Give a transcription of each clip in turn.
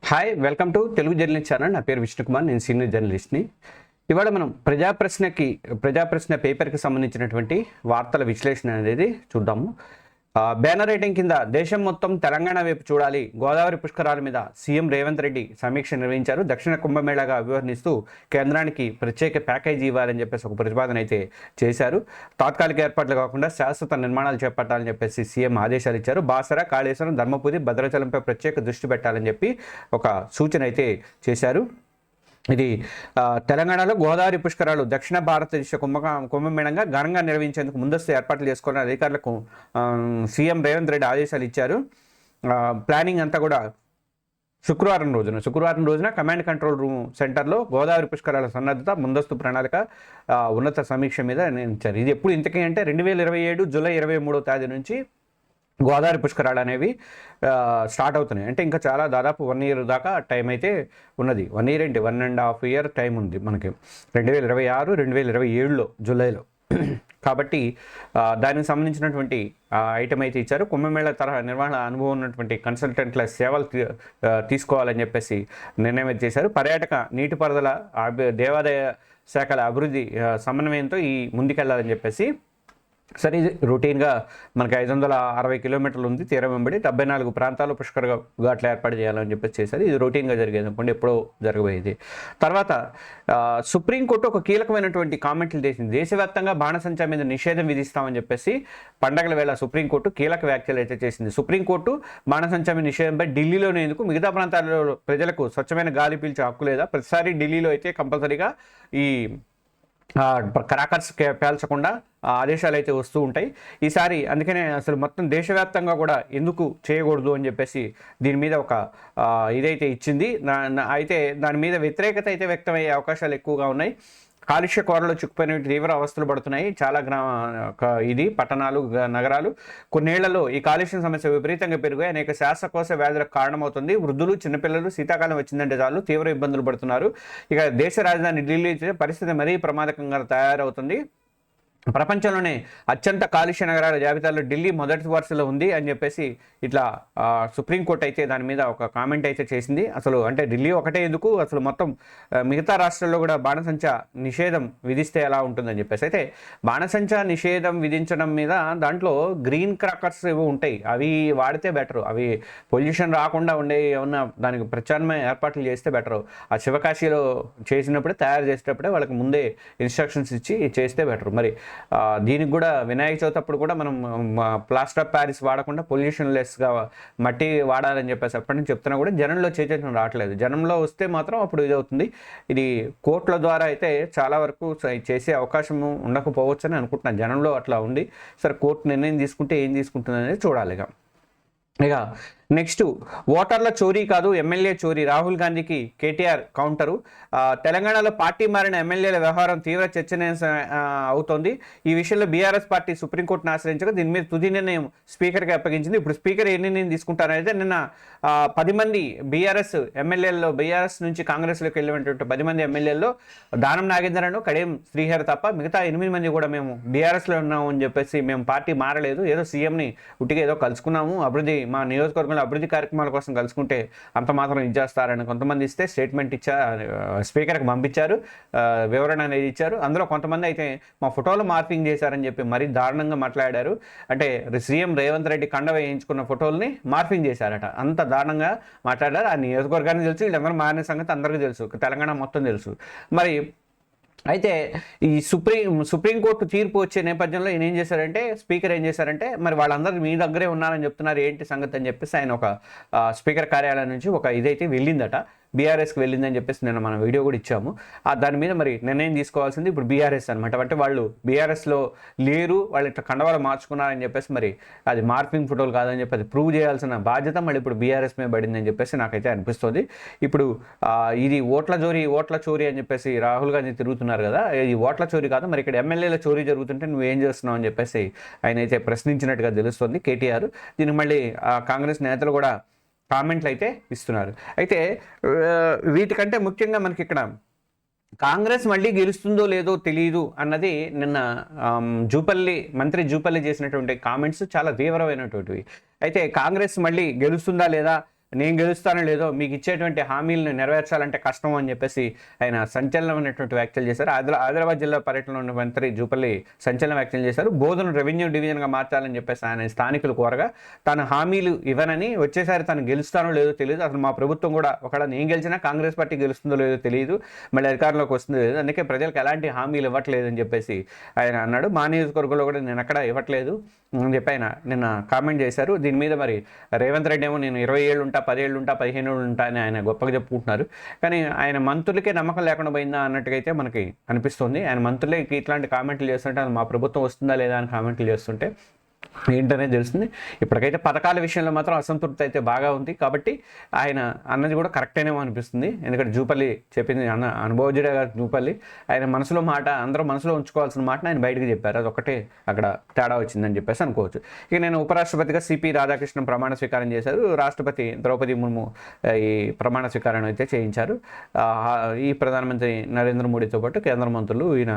Hi welcome to Telugu journalist channel. నా పేరు విష్ణుకుమార్, నేను సీనియర్ జర్నలిస్ట్ని. ఇవాళ మనం ప్రజాప్రశ్న పేపర్కి సంబంధించినటువంటి వార్తల విశ్లేషణ అనేది చూద్దాము. బ్యానర్ రైటింగ్ కింద దేశం మొత్తం తెలంగాణ వైపు చూడాలి, గోదావరి పుష్కరాల మీద సీఎం రేవంత్ రెడ్డి సమీక్ష నిర్వహించారు. దక్షిణ కుంభమేళాగా వ్యవహరిస్తూ కేంద్రానికి ప్రత్యేక ప్యాకేజీ ఇవ్వాలని చెప్పేసి ఒక ప్రతిపాదన అయితే చేశారు. తాత్కాలిక ఏర్పాట్లు కాకుండా శాశ్వత నిర్మాణాలు చేపట్టాలని చెప్పేసి సీఎం ఆదేశాలు ఇచ్చారు. బాసర, కాళేశ్వరం, ధర్మపురి, భద్రాచలంపై ప్రత్యేక దృష్టి పెట్టాలని చెప్పి ఒక సూచన అయితే చేశారు. ఇది తెలంగాణలో గోదావరి పుష్కరాలు దక్షిణ భారతదేశ కుంభమేళంగా ఘనంగా నిర్వహించేందుకు ముందస్తు ఏర్పాట్లు చేసుకోవాలని అధికారులకు సీఎం రేవంత్ రెడ్డి ఆదేశాలు ఇచ్చారు. ప్లానింగ్ అంతా కూడా శుక్రవారం రోజున కమాండ్ కంట్రోల్ రూమ్ సెంటర్లో గోదావరి పుష్కరాల సన్నద్ధత, ముందస్తు ప్రణాళిక, ఉన్నత సమీక్ష మీద నిర్ణయించారు. ఇది ఎప్పుడు ఇంతకీ అంటే 2027 జూలై 23వ తేదీ నుంచి గోదావరి పుష్కరాలు అనేవి స్టార్ట్ అవుతున్నాయి. అంటే ఇంకా చాలా దాదాపు 1 year దాకా టైం అయితే ఉన్నది. 1 year ఏంటి, 1.5 year టైం ఉంది మనకి. 2026, 2027లో జూలైలో. కాబట్టి దానికి సంబంధించినటువంటి ఐటమ్ అయితే ఇచ్చారు. కుంభమేళ తరహా నిర్వహణ అనుభవం ఉన్నటువంటి కన్సల్టెంట్ల సేవలు తీసుకోవాలని చెప్పేసి నిర్ణయం అయితే చేశారు. పర్యాటక, నీటిపారుదల, దేవాదాయ శాఖల అభివృద్ధి సమన్వయంతో ఈ ముందుకెళ్లాలని చెప్పేసి. సరే, ఇది రొటీన్గా మనకి 560 కిలోమీటర్లు ఉంది తీరం వెంబడి, 74 ప్రాంతాల్లో పుష్కర ఘాట్లు ఏర్పాటు చేయాలని చెప్పేసి చేశారు. ఇది రొటీన్గా జరిగేది అనుకోండి, ఎప్పుడో జరగబోయేది. తర్వాత సుప్రీంకోర్టు ఒక కీలకమైనటువంటి కామెంట్లు చేసింది. దేశవ్యాప్తంగా బాణసంచా మీద నిషేధం విధిస్తామని చెప్పేసి పండగల వేళ సుప్రీంకోర్టు కీలక వ్యాఖ్యలు అయితే చేసింది. సుప్రీంకోర్టు బాణసంచా మీద నిషేధంపై ఢిల్లీలోనే ఎందుకు, మిగతా ప్రాంతాల్లో ప్రజలకు స్వచ్ఛమైన గాలి పీల్చే హక్కు లేదా? ప్రతిసారి ఢిల్లీలో అయితే కంపల్సరీగా ఈ క్రాకర్స్ పేల్చకుండా ఆదేశాలు అయితే వస్తూ ఉంటాయి. ఈసారి అందుకనే అసలు మొత్తం దేశవ్యాప్తంగా కూడా ఎందుకు చేయకూడదు అని చెప్పేసి దీని మీద ఒక ఇదైతే ఇచ్చింది. అయితే దాని మీద వ్యతిరేకత అయితే వ్యక్తమయ్యే అవకాశాలు ఎక్కువగా ఉన్నాయి. కాలుష్య కోరలో చిక్కుపోయిన తీవ్ర అవస్థలు పడుతున్నాయి చాలా పట్టణాలు, నగరాలు. కొన్నేళ్లలో ఈ కాలుష్యం సమస్య విపరీతంగా పెరిగాయి. అనేక శ్వాసకోశ వ్యాధులకు కారణమవుతుంది. వృద్ధులు, చిన్నపిల్లలు శీతాకాలం వచ్చిందంటే చాలు తీవ్ర ఇబ్బందులు పడుతున్నారు. ఇక దేశ రాజధాని ఢిల్లీ పరిస్థితి మరీ ప్రమాదకంగా తయారవుతుంది. ప్రపంచంలోనే అత్యంత కాలుష్య నగరాల జాబితాలో ఢిల్లీ మొదటి వరుసలో ఉంది అని చెప్పేసి ఇట్లా సుప్రీంకోర్టు అయితే దాని మీద ఒక కామెంట్ అయితే చేసింది. అసలు అంటే ఢిల్లీ ఒకటే ఎందుకు, అసలు మొత్తం మిగతా రాష్ట్రాల్లో కూడా బాణసంచా నిషేధం విధిస్తే ఎలా ఉంటుందని చెప్పేసి. అయితే బాణసంచా నిషేధం విధించడం మీద దాంట్లో గ్రీన్ క్రాకర్స్ ఏవో ఉంటాయి, అవి వాడితే బెటరు. అవి పొల్యూషన్ రాకుండా ఉండే ఏమన్నా దానికి ప్రత్యామ్నాయ ఏర్పాట్లు చేస్తే బెటరు. ఆ శివకాశీలో చేసినప్పుడే, తయారు చేసేటప్పుడే వాళ్ళకి ముందే ఇన్స్ట్రక్షన్స్ ఇచ్చి చేస్తే బెటరు. మరి దీనికి కూడా వినాయక చవితి అప్పుడు కూడా మనం ప్లాస్టర్ ఆఫ్ ప్యారిస్ వాడకుండా పొల్యూషన్ లెస్గా మట్టి వాడాలని చెప్పేసి అప్పటి నుంచి చెప్తున్నా కూడా జనంలో చైతన్యం రావట్లేదు. జనంలో వస్తే మాత్రం అప్పుడు ఇది అవుతుంది. ఇది కోర్టుల ద్వారా అయితే చాలా వరకు చేసే అవకాశం ఉండకపోవచ్చు అని అనుకుంటున్నాను. జనంలో అట్లా ఉంది. సరే, కోర్టు నిర్ణయం తీసుకుంటే ఏం తీసుకుంటుంది అనేది చూడాలి. ఇక నెక్స్ట్, ఓటర్ల చోరీ కాదు ఎమ్మెల్యే చోరీ, రాహుల్ గాంధీకి కేటీఆర్ కౌంటరు. తెలంగాణలో పార్టీ మారిన ఎమ్మెల్యేల వ్యవహారం తీవ్ర చర్చనీయాంశం అవుతోంది. ఈ విషయంలో బీఆర్ఎస్ పార్టీ సుప్రీంకోర్టును ఆశ్రయించగా దీని మీద తుది నిర్ణయం స్పీకర్కి అప్పగించింది. ఇప్పుడు స్పీకర్ ఏ నిర్ణయం తీసుకుంటారైతే నిన్న 10 మంది బీఆర్ఎస్ ఎమ్మెల్యేల్లో, బీఆర్ఎస్ నుంచి కాంగ్రెస్లోకి వెళ్ళినటువంటి 10 మంది ఎమ్మెల్యేల్లో దానం నాగేంద్రను, కడియం శ్రీహరి తప్ప మిగతా 8 మంది కూడా మేము బీఆర్ఎస్లో ఉన్నాము అని చెప్పేసి, మేము పార్టీ మారలేదు, ఏదో సీఎంని ఉట్టిగా ఏదో కలుసుకున్నాము, అభివృద్ధి మా నియోజకవర్గంలో అభివృద్ధి కార్యక్రమాల కోసం కలుసుకుంటే అంత మాత్రం ఇచ్చేస్తారని కొంతమంది ఇస్తే స్టేట్మెంట్ స్పీకర్కి పంపించారు, వివరణ అనేది ఇచ్చారు. అందులో కొంతమంది అయితే మా ఫోటోలు మార్పింగ్ చేశారని చెప్పి మరీ దారుణంగా మాట్లాడారు. అంటే సీఎం రేవంత్ రెడ్డి కండ వేయించుకున్న ఫోటోల్ని మార్పింగ్ చేశారట. అంత దారుణంగా మాట్లాడారు. ఆ నియోజకవర్గానికి తెలుసు, వీళ్ళందరూ మారిన సంగతి అందరికీ తెలుసు, తెలంగాణ మొత్తం తెలుసు. మరి అయితే ఈ సుప్రీంకోర్టు తీర్పు వచ్చే నేపథ్యంలో ఈయన ఏం చేశారంటే, స్పీకర్ ఏం చేశారంటే, మరి వాళ్ళందరూ మీ దగ్గరే ఉన్నారని చెప్తున్నారు, ఏంటి సంగతి అని చెప్పేసి ఆయన ఒక స్పీకర్ కార్యాలయం నుంచి ఒక ఇదైతే వెళ్ళిందట, బీఆర్ఎస్కి వెళ్ళిందని చెప్పేసి నేను మన వీడియో కూడా ఇచ్చాము. దాని మీద మరి నిర్ణయం తీసుకోవాల్సింది ఇప్పుడు బీఆర్ఎస్ అనమాట. అంటే వాళ్ళు బీఆర్ఎస్లో లేరు, వాళ్ళు ఇట్లా కండవాళ్ళు మార్చుకున్నారని చెప్పేసి, మరి అది మార్పింగ్ ఫోటోలు కాదని చెప్పి అది ప్రూవ్ చేయాల్సిన బాధ్యత మళ్ళీ ఇప్పుడు బీఆర్ఎస్ మీద పడిందని చెప్పేసి నాకైతే అనిపిస్తుంది. ఇప్పుడు ఇది ఓట్ల చోరీ అని చెప్పేసి రాహుల్ గాంధీ తిరుగుతున్నారు కదా, ఈ ఓట్ల చోరీ కాదు, మరి ఇక్కడ ఎమ్మెల్యేల చోరీ జరుగుతుంటే నువ్వేం చేస్తున్నావు అని చెప్పేసి ఆయన అయితే ప్రశ్నించినట్టుగా తెలుస్తుంది కేటీఆర్. దీనికి మళ్ళీ కాంగ్రెస్ నేతలు కూడా కామెంట్లు అయితే ఇస్తున్నారు. అయితే వీటికంటే ముఖ్యంగా మనకి ఇక్కడ కాంగ్రెస్ మళ్ళీ గెలుస్తుందో లేదో తెలియదు అన్నది నిన్న మంత్రి జూపల్లి చేసినటువంటి కామెంట్స్ చాలా తీవ్రమైనటువంటివి. అయితే కాంగ్రెస్ మళ్ళీ గెలుస్తుందా లేదా నేను గెలుస్తానో లేదో మీకు ఇచ్చేటువంటి హామీలను నెరవేర్చాలంటే కష్టం అని చెప్పేసి ఆయన సంచలనమైనటువంటి వ్యాఖ్యలు చేశారు. ఆదిలాబాద్ జిల్లా పర్యటనలో ఉన్న మంత్రి జూపల్లి సంచలన వ్యాఖ్యలు చేశారు. బోధన రెవెన్యూ డివిజన్గా మార్చాలని చెప్పేసి ఆయన స్థానికులు కోరగా తన హామీలు ఇవ్వనని, వచ్చేసారి తను గెలుస్తానో లేదో తెలియదు, అసలు మా ప్రభుత్వం కూడా ఒకవేళ నేను గెలిచినా కాంగ్రెస్ పార్టీ గెలుస్తుందో లేదో తెలియదు, మళ్ళీ అధికారంలోకి వస్తుందో లేదు, అందుకే ప్రజలకు ఎలాంటి హామీలు ఇవ్వట్లేదు అని చెప్పేసి ఆయన అన్నాడు. మా నియోజకవర్గంలో కూడా నేను అక్కడ ఇవ్వట్లేదు అని చెప్పి ఆయన నిన్న కామెంట్ చేశారు. దీని మీద మరి రేవంత్ రెడ్డి ఏమో నేను 20 ఏళ్ళు ఉంటా, 10 ఏళ్ళు ఉంటా, 15 ఏళ్ళు ఉంటా అని ఆయన గొప్పగా చెప్పుకుంటున్నారు. కానీ ఆయన మంత్రులకే నమ్మకం లేకుండా పోయిందా అన్నట్టుగా అయితే మనకి అనిపిస్తుంది. ఆయన మంత్రులకి ఇట్లాంటి కామెంట్లు చేస్తుంటే మా ప్రభుత్వం వస్తుందా లేదా అని కామెంట్లు చేస్తుంటే ఏంటనేది తెలుస్తుంది. ఇప్పటికైతే పథకాల విషయంలో మాత్రం అసంతృప్తి అయితే బాగా ఉంది. కాబట్టి ఆయన అన్నది కూడా కరెక్టేనేమో అనిపిస్తుంది. ఎందుకంటే జూపల్లి చెప్పింది అనుభవజ్ఞుడే గారు జూపల్లి. ఆయన మనసులో మాట, అందరూ మనసులో ఉంచుకోవాల్సిన మాటను ఆయన బయటకు చెప్పారు. అదొక్కటే అక్కడ తేడా వచ్చిందని చెప్పేసి అనుకోవచ్చు. ఇక నేను ఉపరాష్ట్రపతిగా సిపి రాధాకృష్ణన్ ప్రమాణ స్వీకారం చేశారు. రాష్ట్రపతి ద్రౌపది ముర్ము ఈ ప్రమాణ స్వీకారం అయితే చేయించారు. ఈ ప్రధానమంత్రి నరేంద్ర మోడీతో పాటు కేంద్ర మంత్రులు, ఈయన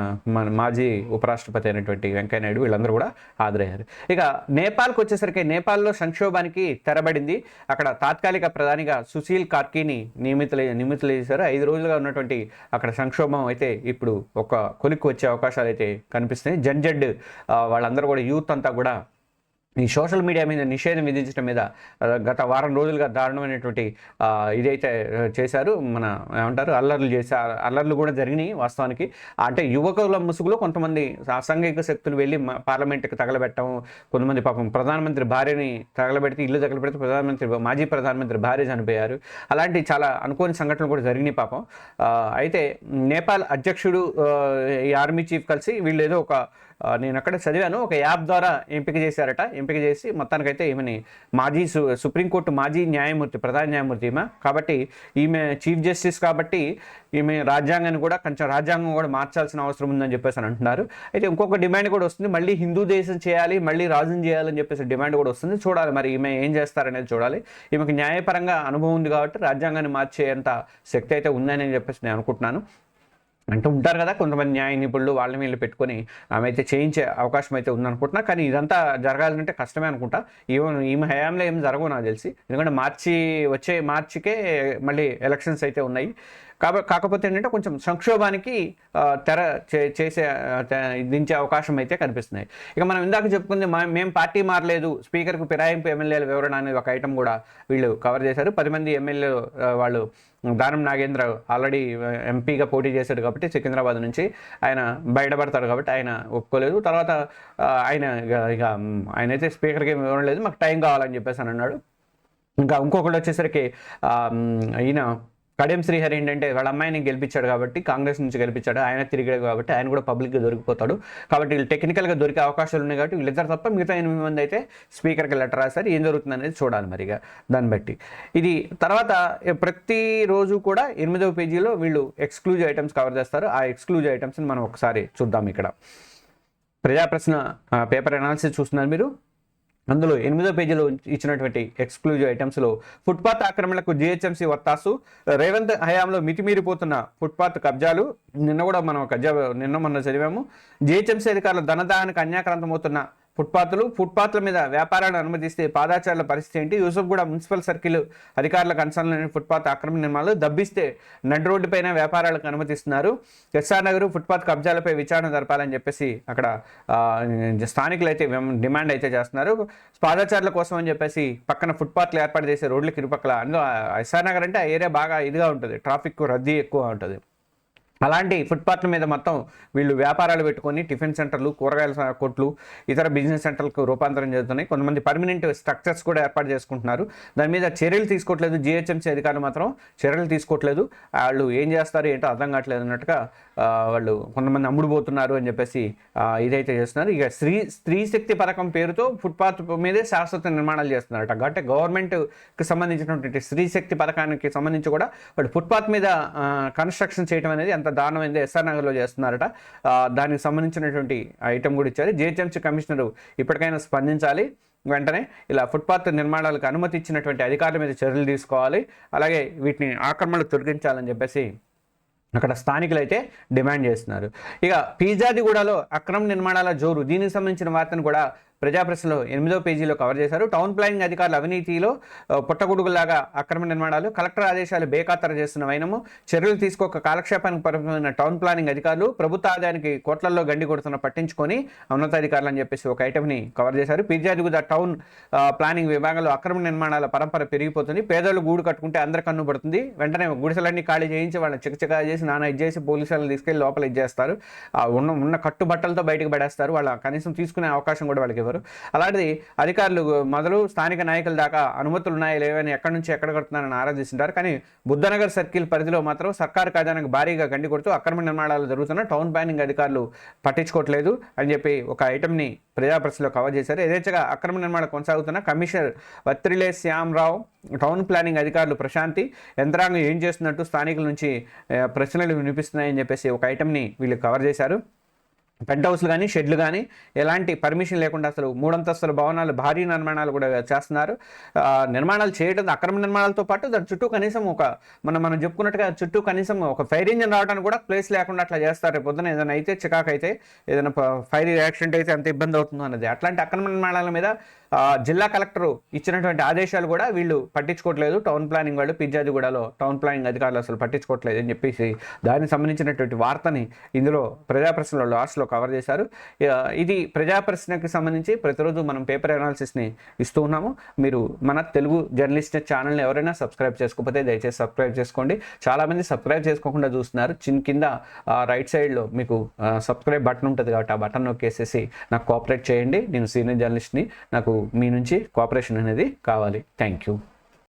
మాజీ ఉపరాష్ట్రపతి అయినటువంటి వెంకయ్య నాయుడు వీళ్ళందరూ కూడా హాజరయ్యారు. ఇక నేపాల్కి వచ్చేసరికి నేపాల్లో సంక్షోభానికి తెరబడింది. అక్కడ తాత్కాలిక ప్రధానిగా సుశీల్ కార్కీని నియమితులు చేశారు. 5 రోజులుగా ఉన్నటువంటి అక్కడ సంక్షోభం అయితే ఇప్పుడు ఒక కొలిక్కి వచ్చే అవకాశాలు అయితే కనిపిస్తున్నాయి. జడ్జెడ్ వాళ్ళందరూ కూడా యూత్ అంతా కూడా ఈ సోషల్ మీడియా మీద నిషేధం విధించడం మీద గత వారం రోజులుగా దారుణమైనటువంటి ఇదైతే చేశారు. మన ఏమంటారు అల్లర్లు కూడా జరిగినాయి వాస్తవానికి. అంటే యువకుల ముసుగులో కొంతమంది అసాంఘిక శక్తులు వెళ్ళి పార్లమెంట్కి తగలబెట్టడం, కొంతమంది పాపం ప్రధానమంత్రి భార్యని తగలబెడితే, ఇల్లు తగలబెడితే మాజీ ప్రధానమంత్రి భార్య చనిపోయారు. అలాంటి చాలా అనుకోని సంఘటనలు కూడా జరిగినాయి పాపం. అయితే నేపాల్ అధ్యక్షుడు ఈ ఆర్మీ చీఫ్ కలిసి వీళ్ళు ఏదో ఒక నేను అక్కడ చదివాను, ఒక యాప్ ద్వారా ఎంపిక చేశారట. ఎంపిక చేసి మొత్తానికైతే ఈమెని సుప్రీంకోర్టు మాజీ న్యాయమూర్తి, ప్రధాన న్యాయమూర్తి ఈమె కాబట్టి, ఈమె చీఫ్ జస్టిస్ కాబట్టి ఈమె రాజ్యాంగం కూడా మార్చాల్సిన అవసరం ఉందని చెప్పేసి అని అంటున్నారు. అయితే ఇంకొక డిమాండ్ కూడా వస్తుంది, మళ్ళీ హిందూ దేశం చేయాలి, మళ్ళీ రాజుని చేయాలని చెప్పేసి డిమాండ్ కూడా వస్తుంది. చూడాలి మరి ఈమె ఏం చేస్తారనేది చూడాలి. ఈమెకి న్యాయపరంగా అనుభవం ఉంది కాబట్టి రాజ్యాంగాన్ని మార్చేంత శక్తి అయితే ఉందని చెప్పేసి నేను అనుకుంటున్నాను. అంటే ఉంటారు కదా కొంతమంది న్యాయ నిపుణులు, వాళ్ళ వీళ్ళు పెట్టుకొని ఆమె అయితే చేయించే అవకాశం అయితే ఉందనుకుంటున్నా. కానీ ఇదంతా జరగాలంటే కష్టమే అనుకుంటా. ఈమె హయాంలో ఏం జరగవు నాకు తెలిసి. ఎందుకంటే వచ్చే మార్చికే మళ్ళీ ఎలక్షన్స్ అయితే ఉన్నాయి. కాకపోతే ఏంటంటే కొంచెం సంక్షోభానికి దించే అవకాశం అయితే కనిపిస్తున్నాయి. ఇక మనం ఇందాక చెప్పుకుంది, మేము పార్టీ మారలేదు, స్పీకర్కు ఫిరాయింపు ఎమ్మెల్యేల వివరణ అనేది ఒక ఐటమ్ కూడా వీళ్ళు కవర్ చేశారు. 10 మంది ఎమ్మెల్యేలు వాళ్ళు, దానం నాగేంద్ర ఆల్రెడీ ఎంపీగా పోటీ చేశాడు కాబట్టి సికింద్రాబాద్ నుంచి ఆయన బయటపడతాడు కాబట్టి ఆయన ఒప్పుకోలేదు. తర్వాత ఆయనైతే స్పీకర్కి ఏమి వివరణ లేదు, మాకు టైం కావాలని చెప్పేసి అని అన్నాడు. ఇంకా ఇంకొకటి వచ్చేసరికి ఈయన కడియం శ్రీహరి ఏంటంటే వాళ్ళ అమ్మాయిని గెలిపించాడు కాబట్టి, కాంగ్రెస్ నుంచి గెలిపించాడు, ఆయన తిరిగాడు కాబట్టి ఆయన కూడా పబ్లిక్గా దొరికిపోతాడు. కాబట్టి వీళ్ళు టెక్నికల్గా దొరికే అవకాశాలు ఉన్నాయి కాబట్టి వీళ్ళిద్దరు తప్ప మిగతా 8 మంది అయితే స్పీకర్కి లెటర్ రాశారు. ఏం జరుగుతుంది అనేది చూడాలి మరిగా దాన్ని బట్టి. ఇది తర్వాత ప్రతిరోజు కూడా 8వ పేజీలో వీళ్ళు ఎక్స్క్లూజివ్ ఐటమ్స్ కవర్ చేస్తారు. ఆ ఎక్స్క్లూజివ్ ఐటమ్స్ని మనం ఒకసారి చూద్దాం. ఇక్కడ ప్రజాప్రశ్న పేపర్ అనాలిసిస్ చూస్తున్నారు మీరు. అందులో 8వ పేజీలో ఇచ్చినటువంటి ఎక్స్క్లూజివ్ ఐటమ్స్లో ఫుట్పాత్ ఆక్రమణలకు జిహెచ్ఎంసీ వత్తాసు, రేవంత్ హయాంలో మితిమీరిపోతున్న ఫుట్పాత్ కబ్జాలు, నిన్న మొన్న చదివాము. జిహెచ్ఎంసీ అధికారులు ధనదాహానికి అన్యాక్రాంతమవుతున్న ఫుట్పాత్ల మీద వ్యాపారాలను అనుమతిస్తే పాదాచారుల పరిస్థితి ఏంటి? యూసఫ్గూడ మున్సిపల్ సర్కిల్ అధికారులకు కన్సర్న్ ఫుట్పాత్ ఆక్రమణ నిర్మాణాలు, దబ్బిస్తే నడి రోడ్డుపైన వ్యాపారాలకు అనుమతిస్తున్నారు. ఎస్ఆర్ నగర్ ఫుట్పాత్ కబ్జాలపై విచారణ జరపాలని చెప్పేసి అక్కడ స్థానికులు అయితే డిమాండ్ అయితే చేస్తున్నారు. పాదాచారుల కోసం అని చెప్పేసి పక్కన ఫుట్పాత్లు ఏర్పాటు చేసే రోడ్లకి ఇరుపక్కల, అందులో ఎస్ఆర్ నగర్ అంటే ఆ ఏరియా బాగా ఇదిగా ఉంటుంది, ట్రాఫిక్ రద్దీ ఎక్కువ ఉంటుంది. అలాంటి ఫుట్పాత్ల మీద మొత్తం వీళ్ళు వ్యాపారాలు పెట్టుకొని టిఫిన్ సెంటర్లు, కూరగాయల కొట్లు, ఇతర బిజినెస్ సెంటర్లకు రూపాంతరం చేస్తున్నాయి. కొంతమంది పర్మనెంట్ స్ట్రక్చర్స్ కూడా ఏర్పాటు చేసుకుంటున్నారు. దాని మీద చర్యలు తీసుకోవట్లేదు. జిహెచ్ఎంసీ అధికారులు మాత్రం చర్యలు తీసుకోవట్లేదు. వాళ్ళు ఏం చేస్తారు ఏంటో అర్థం కావట్లేదు అన్నట్టుగా వాళ్ళు కొంతమంది అమ్ముడుపోతున్నారు అని చెప్పేసి ఇదైతే చేస్తున్నారు. ఇక స్త్రీ శక్తి పథకం పేరుతో ఫుట్పాత్ మీదే శాశ్వత నిర్మాణాలు చేస్తున్నారట. అంటే గవర్నమెంట్కి సంబంధించినటువంటి స్త్రీ శక్తి పథకానికి సంబంధించి కూడా వాళ్ళు ఫుట్పాత్ మీద కన్స్ట్రక్షన్ చేయడం అనేది ఎంత దారుణమైంది ఎస్ఆర్ నగర్లో చేస్తున్నారట. దానికి సంబంధించినటువంటి ఐటమ్ కూడా ఇచ్చారు. జిహెచ్ఎంసీ కమిషనర్ ఇప్పటికైనా స్పందించాలి, వెంటనే ఇలా ఫుట్పాత్ నిర్మాణాలకు అనుమతి ఇచ్చినటువంటి అధికారుల మీద చర్యలు తీసుకోవాలి, అలాగే వీటిని ఆక్రమణలు తొలగించాలని చెప్పేసి అక్కడ స్థానికులు అయితే డిమాండ్ చేస్తున్నారు. ఇక పీజాదిగూడలో అక్రమ నిర్మాణాల జోరు, దీనికి సంబంధించిన వార్తను కూడా ప్రజాప్రశ్నలో 8వ పేజీలో కవర్ చేశారు. టౌన్ ప్లానింగ్ అధికారుల అవినీతిలో పుట్టగొడుగులాగా అక్రమ నిర్మాణాలు, కలెక్టర్ ఆదేశాలు బేఖాతరు చేస్తున్న వైనము, చర్యలు తీసుకోక కాలక్షేపానికి పరిమితమైన టౌన్ ప్లానింగ్ అధికారులు, ప్రభుత్వ ఆదాయానికి కోట్లలో గండి కొడుతున్న పట్టించుకొని ఉన్నతాధికారులు అని చెప్పేసి ఒక ఐటమ్ని కవర్ చేశారు. పిర్జాదిగూడ టౌన్ ప్లానింగ్ విభాగంలో అక్రమ నిర్మాణాల పరంపర పెరిగిపోతుంది. పేదలు గూడు కట్టుకుంటే అందరి కన్ను పడుతుంది. వెంటనే గుడిసెలన్నీ ఖాళీ చేయించి వాళ్ళని చికచికా చేసి నానా ఇది చేసి పోలీసులను తీసుకెళ్లి లోపల ఇచ్చేస్తారు. ఉన్న కట్టుబట్టలతో బయటకు పడేస్తారు. వాళ్ళ కనీసం తీసుకునే అవకాశం కూడా వాళ్ళకి ఇవ్వరు. అలాంటిది అధికారులు మొదలు స్థానిక నాయకుల దాకా అనుమతులు ఉన్నాయా లేవని ఎక్కడి నుంచి ఎక్కడ కడుతున్నారని ఆరాధిస్తుంటారు. కానీ బుద్ధనగర్ సర్కిల్ పరిధిలో మాత్రం సర్కారు ఖజానాకు భారీగా గండి కొడుతూ అక్రమ నిర్మాణాలు జరుగుతున్న టౌన్ ప్లానింగ్ అధికారులు పట్టించుకోవట్లేదు అని చెప్పి ఒక ఐటమ్ని ప్రజాప్రశ్నలో కవర్ చేశారు. యథేచ్ఛగా అక్రమ నిర్మాణం కొనసాగుతున్న కమిషనర్ వత్రిలే శ్యామరావు, టౌన్ ప్లానింగ్ అధికారులు ప్రశాంతి, యంత్రాంగం ఏం చేస్తున్నట్టు స్థానికుల నుంచి ప్రశ్నలు వినిపిస్తున్నాయని చెప్పేసి ఒక ఐటమ్ని వీళ్ళు కవర్ చేశారు. పెంట్ హౌస్లు కానీ షెడ్లు కానీ ఎలాంటి పర్మిషన్ లేకుండా అసలు 3 అంతస్తుల భవనాలు భారీ నిర్మాణాలు కూడా చేస్తున్నారు. నిర్మాణాలు చేయడం అక్రమ నిర్మాణాలతో పాటు దాని చుట్టూ కనీసం మనం చెప్పుకున్నట్టుగా చుట్టూ కనీసం ఒక ఫైర్ ఇంజిన్ రావడానికి కూడా ప్లేస్ లేకుండా అట్లా చేస్తారు. రేపు పొద్దున ఏదైనా అయితే చికాకు అయితే ఏదైనా ఫైర్ యాక్సిడెంట్ అయితే ఎంత ఇబ్బంది అవుతుందో అన్నది. అట్లాంటి అక్రమ నిర్మాణాల మీద జిల్లా కలెక్టర్ ఇచ్చినటువంటి ఆదేశాలు కూడా వీళ్ళు పట్టించుకోవట్లేదు. టౌన్ ప్లానింగ్ వాళ్ళు పిర్జాదిగూడలో టౌన్ ప్లానింగ్ అధికారులు అసలు పట్టించుకోవట్లేదు అని చెప్పేసి దానికి సంబంధించినటువంటి వార్తని ఇందులో ప్రజాప్రశ్నలో లాస్ట్లో కవర్ చేశారు. ఇది ప్రజాప్రశ్నకి సంబంధించి ప్రతిరోజు మనం పేపర్ అనాలిసిస్ని ఇస్తూ ఉన్నాము. మీరు మన తెలుగు జర్నలిస్ట్ ఛానల్ని ఎవరైనా సబ్స్క్రైబ్ చేసుకోకపోతే దయచేసి సబ్స్క్రైబ్ చేసుకోండి. చాలామంది సబ్స్క్రైబ్ చేసుకోకుండా చూస్తున్నారు. కింద రైట్ సైడ్లో మీకు సబ్స్క్రైబ్ బటన్ ఉంటుంది కాబట్టి ఆ బటన్ నొక్కేసేసి నాకు కోఆపరేట్ చేయండి. నేను సీనియర్ జర్నలిస్ట్ని, నాకు మీ నుంచి కోఆపరేషన్ అనేది కావాలి. Thank you.